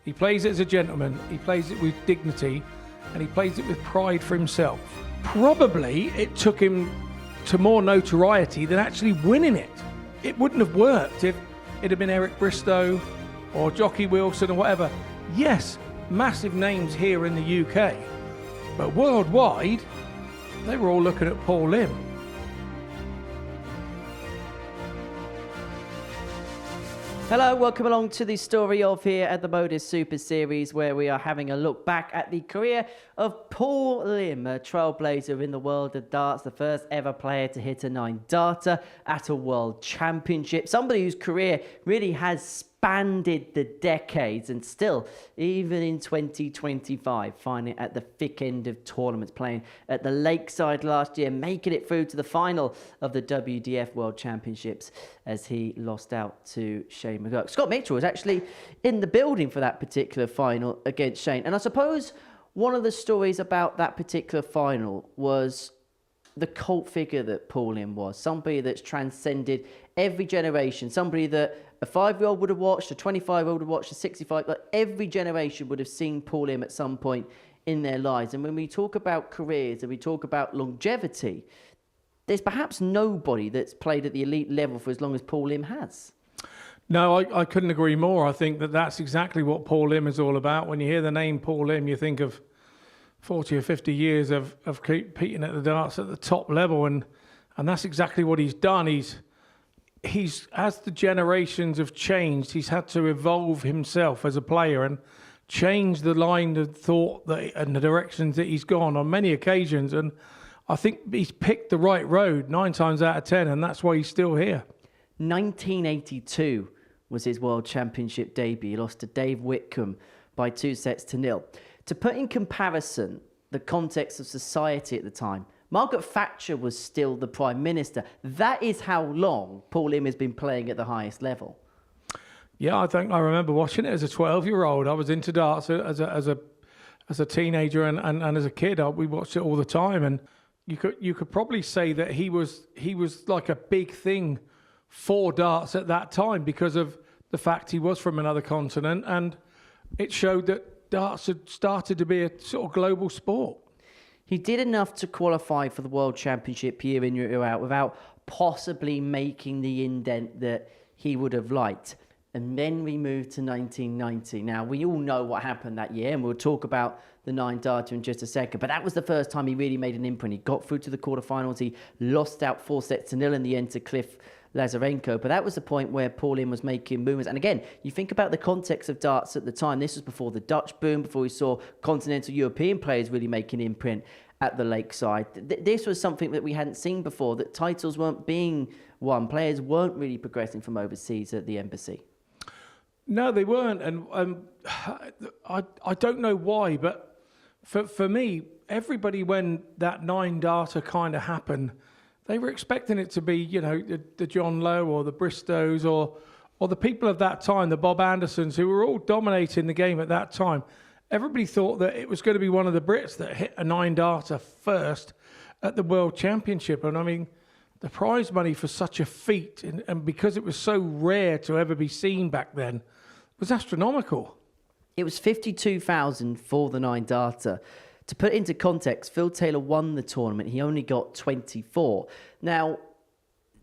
He plays it as a gentleman, he plays it with dignity, and he plays it with pride for himself. Probably it took him to more notoriety than actually winning it. It wouldn't have worked if it had been Eric Bristow or Jockey Wilson or whatever. Yes, massive names here in the UK, but worldwide, they were all looking at Paul Lim. Hello, welcome along to the Story of here at the MODUS Super Series, where we are having a look back at the career of Paul Lim, a trailblazer in the world of darts, the first ever player to hit a 9-darter at a World Championship, somebody whose career really has spanned the decades, and still, even in 2025, finding it at the thick end of tournaments, playing at the Lakeside last year, making it through to the final of the WDF World Championships as he lost out to Shane McGurk. Scott Mitchell was actually in the building for that particular final against Shane, and I suppose one of the stories about that particular final was the cult figure that Paul Lim was, somebody that's transcended every generation, somebody that a 5-year-old would have watched, a 25-year-old would have watched, a 65, like every generation would have seen Paul Lim at some point in their lives. And when we talk about careers and we talk about longevity, there's perhaps nobody that's played at the elite level for as long as Paul Lim has. No, I couldn't agree more. I think that that's exactly what Paul Lim is all about. When you hear the name Paul Lim, you think of 40 or 50 years of competing at the darts at the top level, and that's exactly what he's done. He's as the generations have changed, he's had to evolve himself as a player and change the line of thought and the directions that he's gone on many occasions. And I think he's picked the right road 9 times out of 10, and that's why he's still here. 1982 was his World Championship debut. He lost to Dave Whitcomb by 2-0. To put in comparison the context of society at the time, Margaret Thatcher was still the Prime Minister. That is how long Paul Lim has been playing at the highest level. Yeah, I think I remember watching it as a 12-year-old. I was into darts as a teenager and as a kid. We watched it all the time, and you could probably say that he was like a big thing for darts at that time because of the fact he was from another continent, and it showed that darts had started to be a sort of global sport. He did enough to qualify for the World Championship year in, year out, without possibly making the indent that he would have liked. And then we moved to 1990. Now, we all know what happened that year, and we'll talk about the 9-darter in just a second. But that was the first time he really made an imprint. He got through to the quarterfinals. He lost out 4-0 in the end to Cliff Lazarenko. But that was the point where Paul Lim was making movements. And again, you think about the context of darts at the time. This was before the Dutch boom, before we saw continental European players really making an imprint at the Lakeside. This was something that we hadn't seen before, that titles weren't being won. Players weren't really progressing from overseas at the embassy. No, they weren't. And I don't know why, but for me, everybody, when that 9-darter kind of happened, they were expecting it to be, you know, the John Lowe or the Bristows or the people of that time, the Bob Andersons, who were all dominating the game at that time. Everybody thought that it was going to be one of the Brits that hit a 9-darter first at the World Championship. And I mean, the prize money for such a feat, and because it was so rare to ever be seen back then, was astronomical. It was 52,000 for the 9-darter. To put it into context, Phil Taylor won the tournament. He only got 24. Now,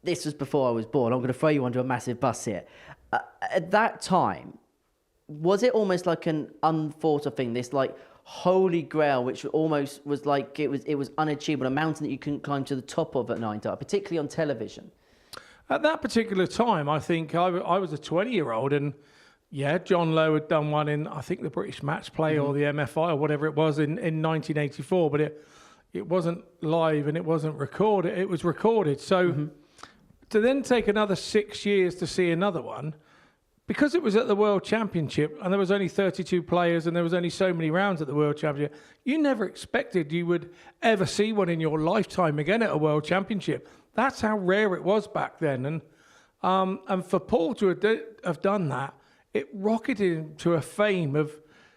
this was before I was born. I'm going to throw you under a massive bus here. At that time, was it almost like an unthought of thing, this like holy grail, which almost was like it was unachievable, a mountain that you couldn't climb to the top of at 9-darter, particularly on television? At that particular time, I think I was a 20-year-old, and yeah, John Lowe had done one in, I think, the British Match Play or the MFI or whatever it was in 1984, but it wasn't live and it wasn't recorded. It was recorded. So to then take another 6 years to see another one, because it was at the World Championship and there was only 32 players and there was only so many rounds at the World Championship, you never expected you would ever see one in your lifetime again at a World Championship. That's how rare it was back then. And for Paul to have done that, it rocketed him to a fame of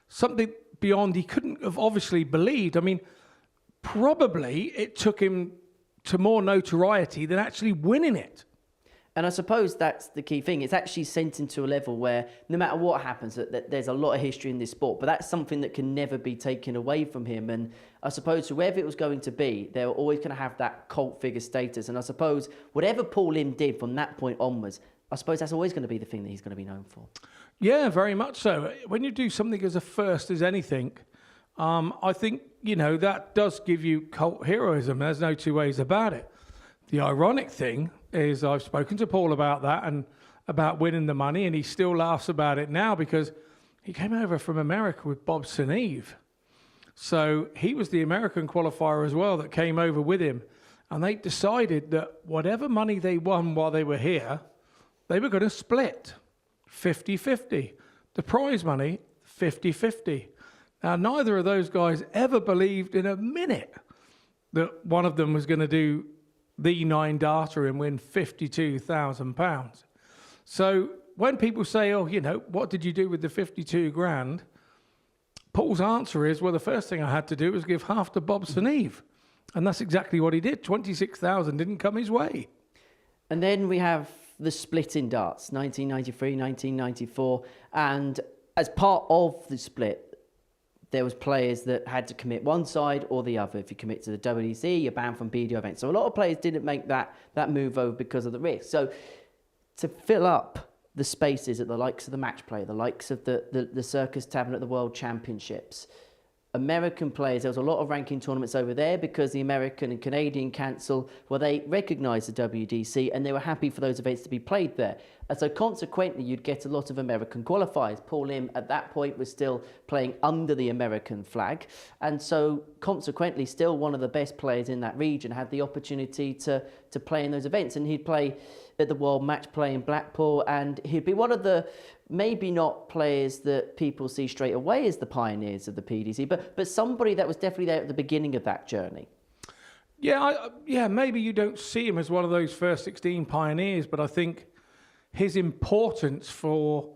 something beyond he couldn't have obviously believed. I mean, probably it took him to more notoriety than actually winning it. And I suppose that's the key thing. It's actually sent into a level where no matter what happens, that there's a lot of history in this sport, but that's something that can never be taken away from him. And I suppose whoever it was going to be, they were always going to have that cult figure status. And I suppose whatever Paul Lim did from that point onwards, I suppose that's always going to be the thing that he's going to be known for. Yeah, very much so. When you do something as a first as anything, I think, that does give you cult heroism. There's no two ways about it. The ironic thing is I've spoken to Paul about that and about winning the money, and he still laughs about it now because he came over from America with Bob Seneve. So he was the American qualifier as well that came over with him. And they decided that whatever money they won while they were here, they were going to split 50-50. The prize money, 50-50. Now, neither of those guys ever believed in a minute that one of them was going to do the 9-darter and win £52,000. So when people say, what did you do with the 52 grand? Paul's answer is, well, the first thing I had to do was give half to Bob Seneve. And that's exactly what he did. 26,000 didn't come his way. And then we have the split in darts, 1993, 1994. And as part of the split, there was players that had to commit one side or the other. If you commit to the WDC, you're banned from BDO events. So a lot of players didn't make that move over because of the risk. So to fill up the spaces at the likes of the match play, the likes of the Circus Tavern at the World Championships, American players, there was a lot of ranking tournaments over there because the American and Canadian Council, they recognised the WDC and they were happy for those events to be played there. And so consequently, you'd get a lot of American qualifiers. Paul Lim at that point was still playing under the American flag. And so consequently, still one of the best players in that region had the opportunity to play in those events. And he'd play at the World Match Play in Blackpool, and he'd be one of the maybe not players that people see straight away as the pioneers of the PDC, but somebody that was definitely there at the beginning of that journey. Yeah, maybe you don't see him as one of those first 16 pioneers, but I think his importance for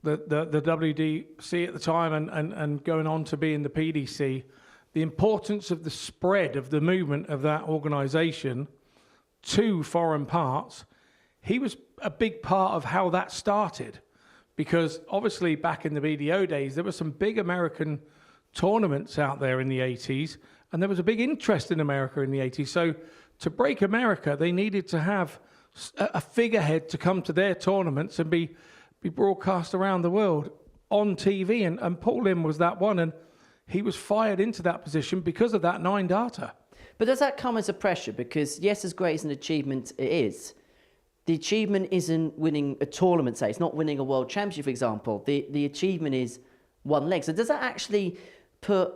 the WDC at the time and going on to be in the PDC, the importance of the spread of the movement of that organisation to foreign parts, he was a big part of how that started. Because obviously back in the BDO days, there were some big American tournaments out there in the 80s, and there was a big interest in America in the 80s. So to break America, they needed to have a figurehead to come to their tournaments and be broadcast around the world on TV. And Paul Lim was that one, and he was fired into that position because of that 9-darter. But does that come as a pressure? Because yes, as great as an achievement it is, the achievement isn't winning a tournament, say. It's not winning a world championship, for example. The achievement is one leg. So does that actually put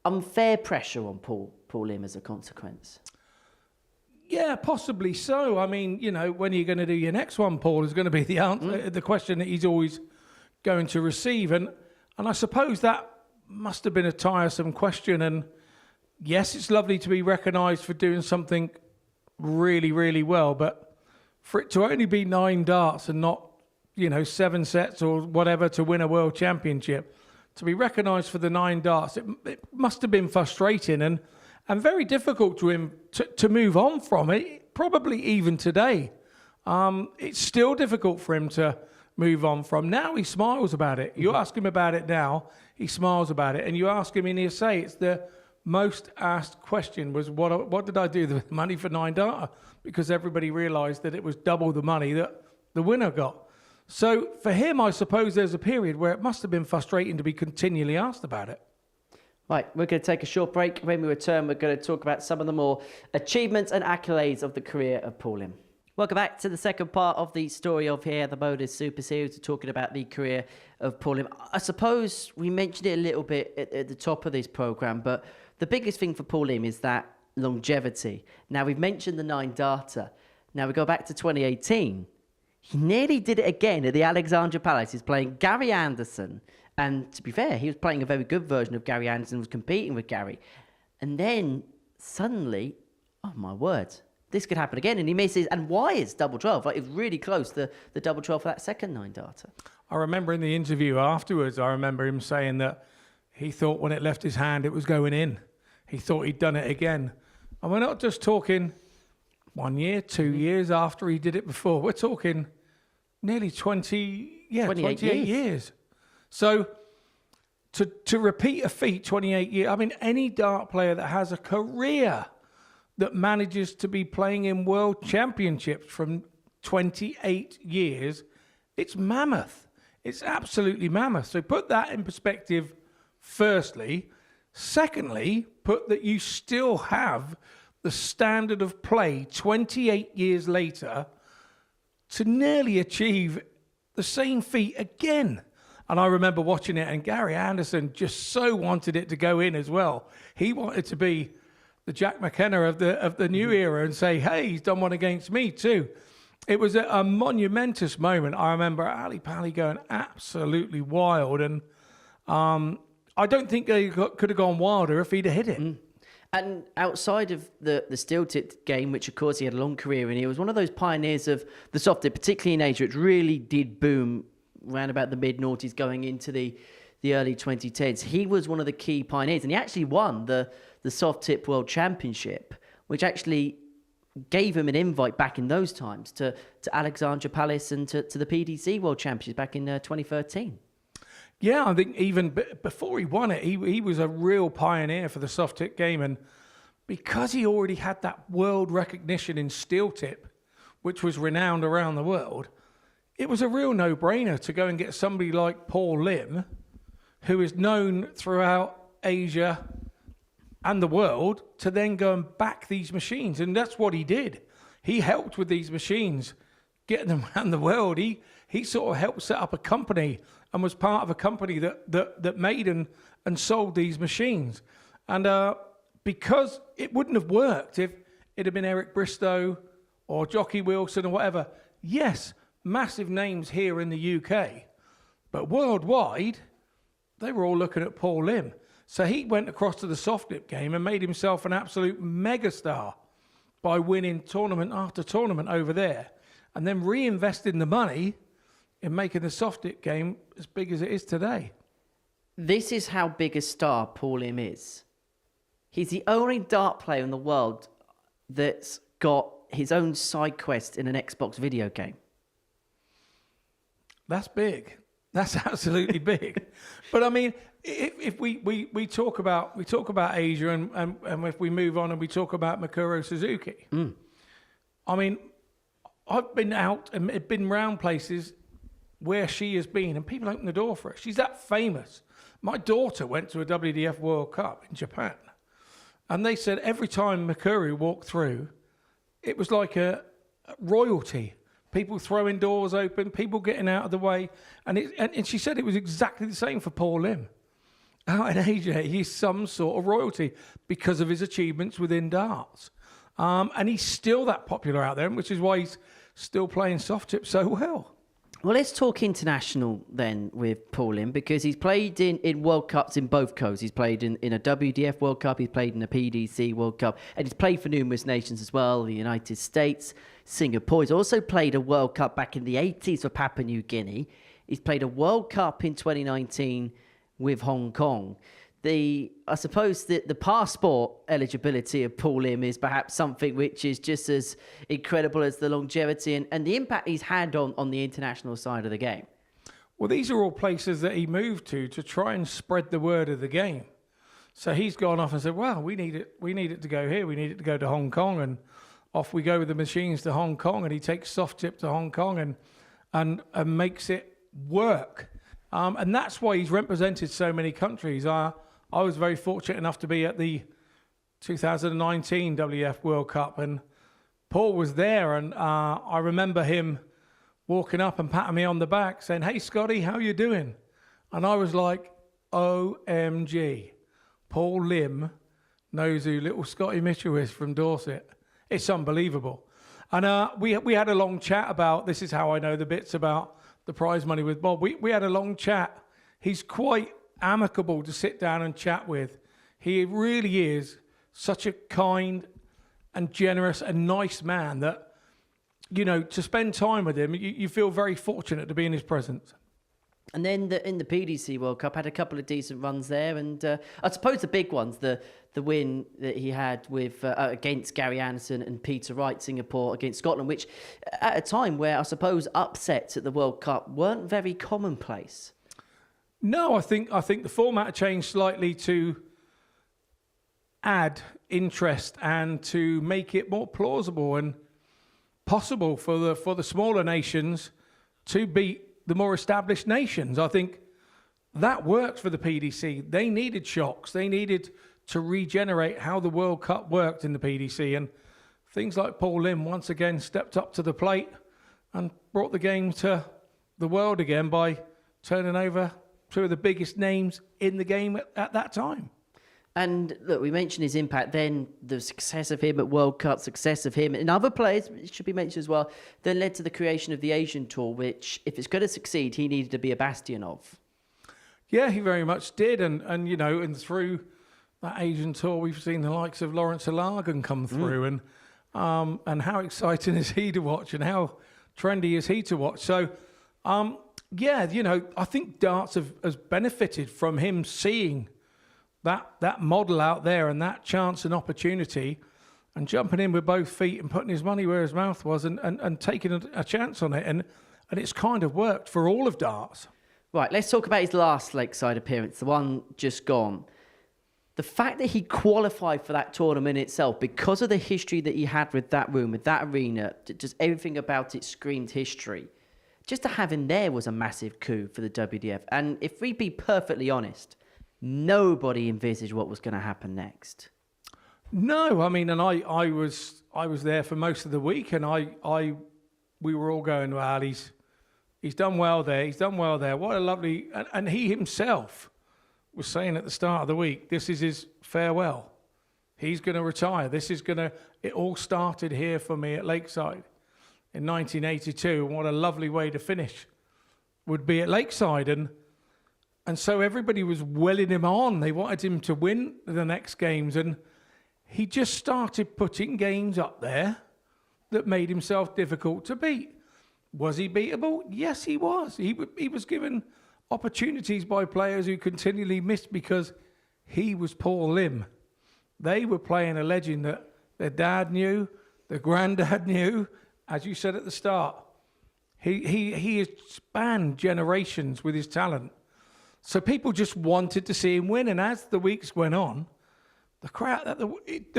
unfair pressure on Paul Lim as a consequence? Yeah, possibly so. I mean, when are you going to do your next one, Paul, is going to be the answer, the question that he's always going to receive. And I suppose that must have been a tiresome question. And yes, it's lovely to be recognised for doing something really, really well, but for it to only be 9 darts and not, 7 sets or whatever to win a world championship, to be recognised for the 9 darts, it must have been frustrating and very difficult to him to move on from it, probably even today. It's still difficult for him to move on from. Now he smiles about it. You ask him about it now, he smiles about it. And you ask him and he'll say it's the most asked question was, what did I do with the money for 9-darter? Because everybody realised that it was double the money that the winner got. So for him, I suppose there's a period where it must have been frustrating to be continually asked about it. Right, we're going to take a short break. When we return, we're going to talk about some of the more achievements and accolades of the career of Paul Lim. Welcome back to the second part of the Story of here, the MODUS Super Series. We're talking about the career of Paul Lim. I suppose we mentioned it a little bit at the top of this programme, but the biggest thing for Paul Lim is that longevity. Now, we've mentioned the 9-darter. Now, we go back to 2018. He nearly did it again at the Alexandra Palace. He's playing Gary Anderson. And to be fair, he was playing a very good version of Gary Anderson, was competing with Gary. And then suddenly, oh my word, this could happen again. And he misses. And why is double 12? Like, it's really close, the double 12 for that second 9-darter. I remember in the interview afterwards, I remember him saying that he thought when it left his hand, it was going in. He thought he'd done it again. And we're not just talking 1 year, 2 years after he did it before. We're talking nearly 28 years. So to repeat a feat 28 years, I mean, any dart player that has a career that manages to be playing in world championships from 28 years, it's mammoth. It's absolutely mammoth. So put that in perspective, firstly. Secondly, put that you still have the standard of play 28 years later to nearly achieve the same feat again. And I remember watching it, and Gary Anderson just so wanted it to go in as well. He wanted to be the Jack McKenna of the new era and say, hey, he's done one against me too. It was a monumentous moment. I remember Ali Pali going absolutely wild, and I don't think they could have gone wilder if he'd have hit it. And outside of the steel tip game, which of course he had a long career in, he was one of those pioneers of the soft tip, particularly in Asia. It really did boom around about the mid-noughties going into the early 2010s. He was one of the key pioneers, and he actually won the soft tip world championship, which actually gave him an invite back in those times to Alexandra Palace and to the PDC world championships back in 2013. Yeah, I think even before he won it, he was a real pioneer for the soft tip game. And because he already had that world recognition in steel tip, which was renowned around the world, it was a real no-brainer to go and get somebody like Paul Lim, who is known throughout Asia and the world, to then go and back these machines. And that's what he did. He helped with these machines, getting them around the world. He sort of helped set up a company and was part of a company that made and sold these machines. And because it wouldn't have worked if it had been Eric Bristow or Jockey Wilson or whatever. Yes, massive names here in the UK, but worldwide, they were all looking at Paul Lim. So he went across to the soft tip game and made himself an absolute megastar by winning tournament after tournament over there, and then reinvesting the money in making the soft tip game as big as it is today. This is how big a star Paul Lim is. He's the only dart player in the world that's got his own side quest in an Xbox video game. That's big. That's absolutely big. But I mean, if we talk about Asia and if we move on and we talk about Mikuro Suzuki, I mean, I've been out and been round places where she has been, and people open the door for her. She's that famous. My daughter went to a WDF World Cup in Japan, and they said every time Mikuru walked through, it was like a royalty. People throwing doors open, people getting out of the way. And she said it was exactly the same for Paul Lim. Out in Asia, he's some sort of royalty because of his achievements within darts. And he's still that popular out there, which is why he's still playing soft tip so well. Well, let's talk international then with Paul Lim, because he's played in World Cups in both codes. He's played in a WDF World Cup, he's played in a PDC World Cup, and he's played for numerous nations as well, the United States, Singapore. He's also played a World Cup back in the 80s for Papua New Guinea. He's played a World Cup in 2019 with Hong Kong. I suppose the passport eligibility of Paul Lim is perhaps something which is just as incredible as the longevity and the impact he's had on the international side of the game. Well, these are all places that he moved to try and spread the word of the game. So he's gone off and said, well, we need it to go here. We need it to go to Hong Kong. And off we go with the machines to Hong Kong. And he takes soft tip to Hong Kong and makes it work. And that's why he's represented so many countries. I was very fortunate enough to be at the 2019 WF World Cup, and Paul was there, and I remember him walking up and patting me on the back saying, hey, Scotty, how you doing? And I was like, OMG, Paul Lim knows who little Scotty Mitchell is from Dorset. It's unbelievable. And we had a long chat about, this is how I know the bits about the prize money with Bob. We had a long chat. He's quite amicable to sit down and chat with. He really is such a kind and generous and nice man that, you know, to spend time with him, you feel very fortunate to be in his presence. And then in the PDC World Cup, had a couple of decent runs there. And I suppose the big ones, the win that he had with against Gary Anderson and Peter Wright, Singapore, against Scotland, which at a time where I suppose upsets at the World Cup weren't very commonplace. No, I think the format changed slightly to add interest and to make it more plausible and possible for the smaller nations to beat the more established nations. I think that worked for the PDC. They needed shocks. They needed to regenerate how the World Cup worked in the PDC. And things like Paul Lim once again stepped up to the plate and brought the game to the world again by turning over two of the biggest names in the game at that time. And look, we mentioned his impact then, the success of him at World Cup, success of him and other players, it should be mentioned as well, then led to the creation of the Asian Tour, which, if it's going to succeed, he needed to be a bastion of. Yeah, he very much did. And you know, and through that Asian Tour, we've seen the likes of Lawrence Alagan come through. And how exciting is he to watch and how trendy is he to watch? So, yeah, you know, I think darts has benefited from him seeing that model out there and that chance and opportunity and jumping in with both feet and putting his money where his mouth was and taking a chance on it. And it's kind of worked for all of darts. Right, let's talk about his last Lakeside appearance, the one just gone. The fact that he qualified for that tournament itself, because of the history that he had with that room, with that arena, just everything about it screamed history. Just to have him there was a massive coup for the WDF. And if we be perfectly honest, nobody envisaged what was going to happen next. No, I mean, and I was there for most of the week, and we were all going, well, he's done well there. He's done well there. What a lovely, and he himself was saying at the start of the week, this is his farewell. He's going to retire. It all started here for me at Lakeside in 1982. And what a lovely way to finish would be at Lakeside. And so everybody was willing him on. They wanted him to win the next games. And he just started putting games up there that made himself difficult to beat. Was he beatable? Yes, he was. He was given opportunities by players who continually missed because he was Paul Lim. They were playing a legend that their dad knew, their granddad knew. As you said at the start, he has spanned generations with his talent. So people just wanted to see him win, and as the weeks went on, the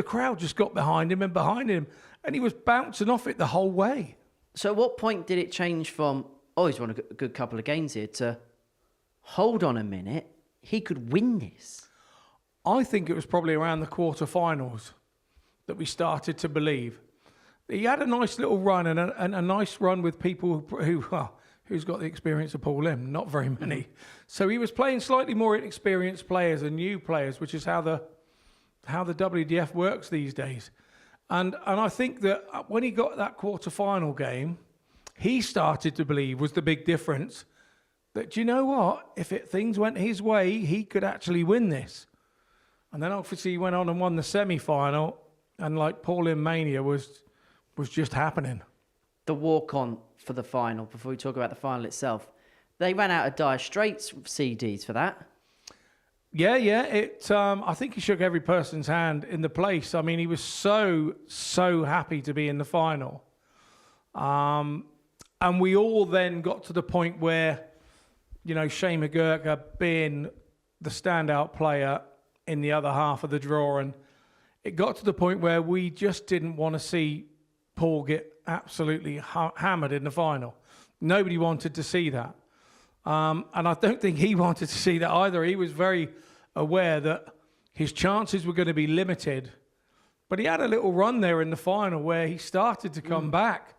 crowd just got behind him, and he was bouncing off it the whole way. So at what point did it change from, oh, he's won a good couple of games here, to, hold on a minute, he could win this? I think it was probably around the quarterfinals that we started to believe. He had a nice little run and a nice run with people who's got the experience of Paul Lim? Not very many. So he was playing slightly more inexperienced players and new players, which is how the WDF works these days. And I think that when he got that quarter-final game, he started to believe was the big difference that, you know what, if things went his way, he could actually win this. And then obviously he went on and won the semi-final, and like Paul Lim Mania was just happening. The walk-on for the final, before we talk about the final itself, they ran out of Dire Straits CDs for that. Yeah. I think he shook every person's hand in the place. I mean, he was so happy to be in the final. And we all then got to the point where, you know, Shane McGurk being the standout player in the other half of the draw, and it got to the point where we just didn't want to see Paul get absolutely hammered in the final. Nobody wanted to see that. And I don't think he wanted to see that either. He was very aware that his chances were going to be limited. But he had a little run there in the final where he started to come back.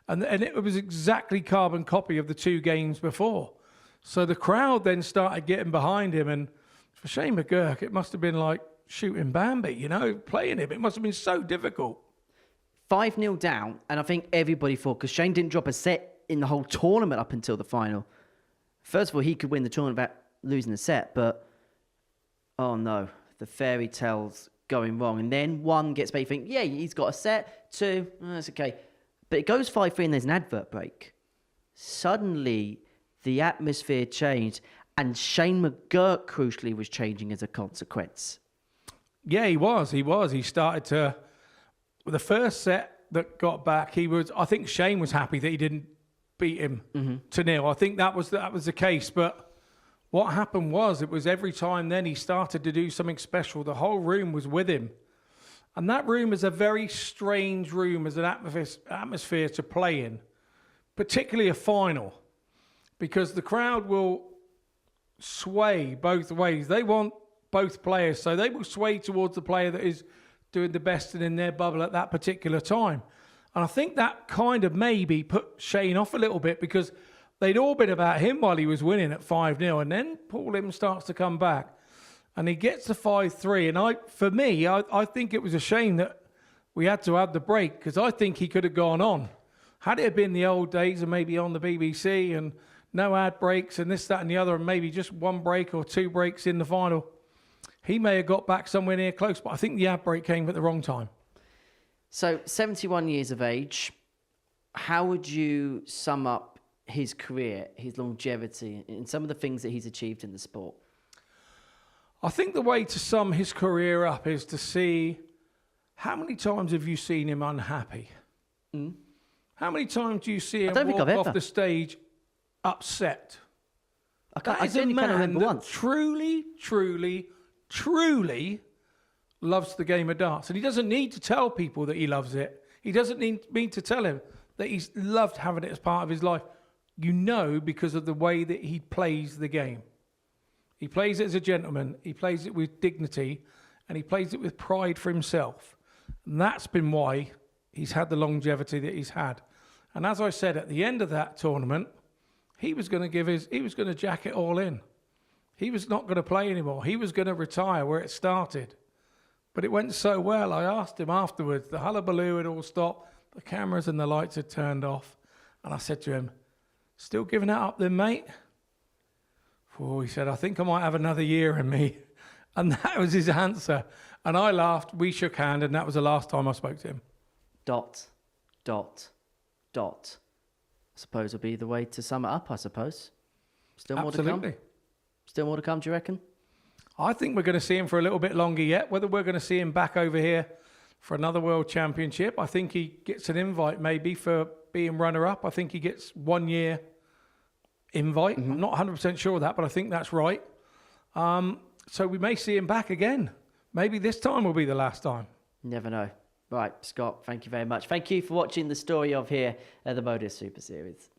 And it was exactly carbon copy of the two games before. So the crowd then started getting behind him. And for Shane McGurk, it must have been like shooting Bambi, you know, playing him. It must have been so difficult. 5-0 down, and I think everybody thought, because Shane didn't drop a set in the whole tournament up until the final. First of all, he could win the tournament without losing a set, but oh no, the fairy tale's going wrong. And then one gets back, you think, yeah, he's got a set. Two, that's okay. But it goes 5-3 and there's an advert break. Suddenly, the atmosphere changed, and Shane McGurk, crucially, was changing as a consequence. Yeah, he was. He started to... The first set that got back, I think Shane was happy that he didn't beat him to 0. I think that was the case. But what happened was, it was every time then he started to do something special, the whole room was with him. And that room is a very strange room as an atmosphere to play in, particularly a final, because the crowd will sway both ways. They want both players, so they will sway towards the player that is doing the best and in their bubble at that particular time. And I think that kind of maybe put Shane off a little bit, because they'd all been about him while he was winning at 5-0, and then Paul Lim starts to come back. And he gets to 5-3. And I think it was a shame that we had to have the break, because I think he could have gone on. Had it been the old days and maybe on the BBC and no ad breaks and this, that and the other, and maybe just one break or two breaks in the final, he may have got back somewhere near close. But I think the ad break came at the wrong time. So, 71 years of age, how would you sum up his career, his longevity, and some of the things that he's achieved in the sport? I think the way to sum his career up is to see, how many times have you seen him unhappy? How many times do you see him walk off the stage upset? I only kind of remember once. Truly, truly, truly loves the game of darts. And he doesn't need to tell people that he loves it. He doesn't need me to tell him that he's loved having it as part of his life. You know, because of the way that he plays the game. He plays it as a gentleman, he plays it with dignity, and he plays it with pride for himself. And that's been why he's had the longevity that he's had. And as I said, at the end of that tournament, he was going to jack it all in. He was not going to play anymore. He was going to retire where it started. But it went so well, I asked him afterwards, the hullabaloo had all stopped, the cameras and the lights had turned off. And I said to him, "Still giving it up then, mate?" Oh, he said, "I think I might have another year in me." And that was his answer. And I laughed, we shook hands, and that was the last time I spoke to him. ... I suppose will be the way to sum it up, I suppose. Still more to come? Still more to come, do you reckon? I think we're going to see him for a little bit longer yet. Whether we're going to see him back over here for another World Championship, I think he gets an invite maybe for being runner-up. I think he gets 1 year invite. I'm not 100% sure of that, but I think that's right. So we may see him back again. Maybe this time will be the last time. Never know. Right, Scott, thank you very much. Thank you for watching the Story of here at the MODUS Super Series.